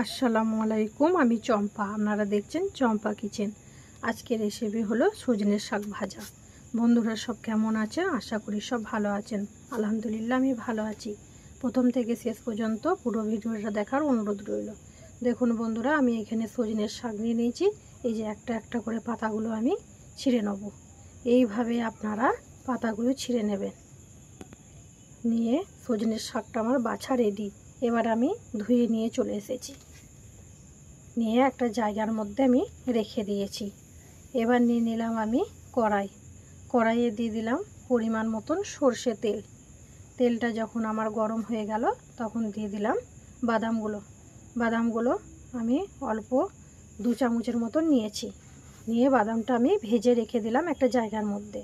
আসসালামু আলাইকুম, আমি চম্পা। আপনারা দেখছেন চম্পা কিচেন। আজকের রেসিপি হলো সজনের শাক ভাজা। বন্ধুরা সব কেমন আছেন? আশা করি সব ভালো আছেন। আলহামদুলিল্লাহ আমি ভালো আছি। প্রথম থেকে শেষ পর্যন্ত পুরো ভিডিওটা দেখার অনুরোধ রইল। দেখুন বন্ধুরা, আমি এখানে সজনের শাক নিয়ে নিয়েছি। এই যে একটা একটা করে পাতাগুলো আমি ছিঁড়ে নেব। এইভাবে আপনারা পাতাগুলো ছিঁড়ে নেবেন। নিয়ে সজনের শাকটা আমার বাছা রেডি। এবার আমি ধুয়ে নিয়ে চলে এসেছি। নিয়ে একটা জায়গার মধ্যে আমি রেখে দিয়েছি। এবার নিয়ে নিলাম আমি কড়াইয়ে দিয়ে দিলাম পরিমাণ মতন সর্ষে তেল। তেলটা যখন আমার গরম হয়ে গেল তখন দিয়ে দিলাম বাদামগুলো আমি অল্প 2 চামচের মতন নিয়েছি। নিয়ে বাদামটা আমি ভেজে রেখে দিলাম একটা জায়গার মধ্যে।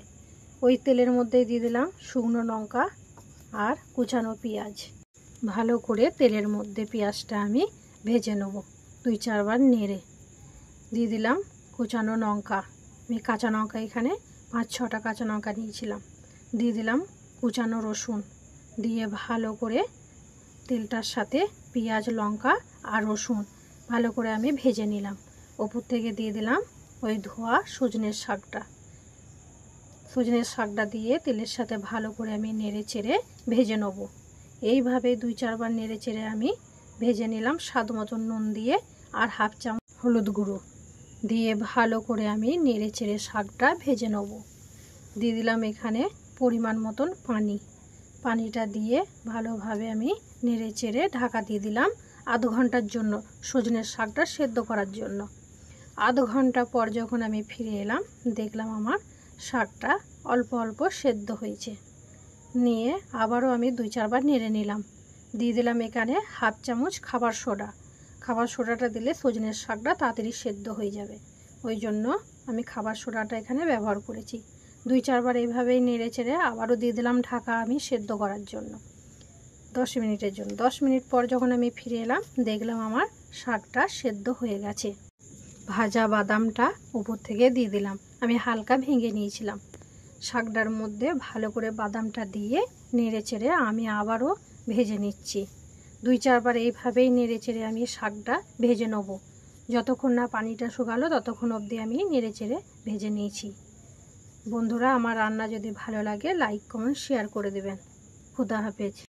ওই তেলের মধ্যে দিয়ে দিলাম শুকনো লঙ্কা আর কুচানো পেঁয়াজ। ভালো করে তেলের মধ্যে পেঁয়াজটা আমি ভেজে নেব। 2-4 বার নেড়ে দিয়ে দিলাম কুচানো লঙ্কা। আমি কাঁচা লঙ্কা এখানে 5-6টা কাঁচা লঙ্কা নিয়েছিলাম। দিয়ে দিলাম কুচানো রসুন। দিয়ে ভালো করে তেলটার সাথে পেঁয়াজ, লঙ্কা আর রসুন ভালো করে আমি ভেজে নিলাম। ওপর থেকে দিয়ে দিলাম ওই ধোয়া সজনের শাকটা দিয়ে তেলের সাথে ভালো করে আমি নেড়ে চেড়ে ভেজে নেব। এইভাবে 2-4 বার নেড়ে চেড়ে আমি ভেজে নিলাম। স্বাদ মতন নুন দিয়ে আর 1/2 চামচ হলুদ গুঁড়ো দিয়ে ভালো করে আমি নেড়ে চেড়ে শাকটা ভেজে নেব। দিয়ে দিলাম এখানে পরিমাণ মতন পানিটা দিয়ে ভালোভাবে আমি নেড়ে চেড়ে ঢাকা দিয়ে দিলাম আধ ঘন্টার জন্য, সজনের শাকটা সেদ্ধ করার জন্য। আধ ঘন্টা পর যখন আমি ফিরে এলাম দেখলাম আমার শাকটা অল্প অল্প সেদ্ধ হয়েছে। নিয়ে আবারও আমি 2-4 বার নেড়ে নিলাম। দিয়ে দিলাম এখানে 1/2 চামচ খাবার সোডাটা দিলে সজনের শাকটা তাড়াতাড়ি সেদ্ধ হয়ে যাবে। ওই জন্য আমি খাবার সোডাটা এখানে ব্যবহার করেছি। 2-4 বার এইভাবেই নেড়ে চেড়ে আবারও দিয়ে দিলাম ঢাকা আমি সেদ্ধ করার জন্য 10 মিনিটের জন্য। 10 মিনিট পর যখন আমি ফিরে এলাম দেখলাম আমার শাকটা সেদ্ধ হয়ে গেছে। ভাজা বাদামটা উপর থেকে দিয়ে দিলাম। আমি হালকা ভেঙে নিয়েছিলাম। শাকটার মধ্যে ভালো করে বাদামটা দিয়ে নেড়ে চেড়ে আমি আবারও ভেজে নিচ্ছি। 2-4 বার এইভাবেই নেড়ে চেড়ে আমি শাকটা ভেজে নেব। যতক্ষণ না পানিটা শুকালো ততক্ষণ অবধি আমি নেড়ে চেড়ে ভেজে নিয়েছি। বন্ধুরা, আমার রান্না যদি ভালো লাগে লাইক, কমেন্ট, শেয়ার করে দেবেন। খুদা হাফেজ।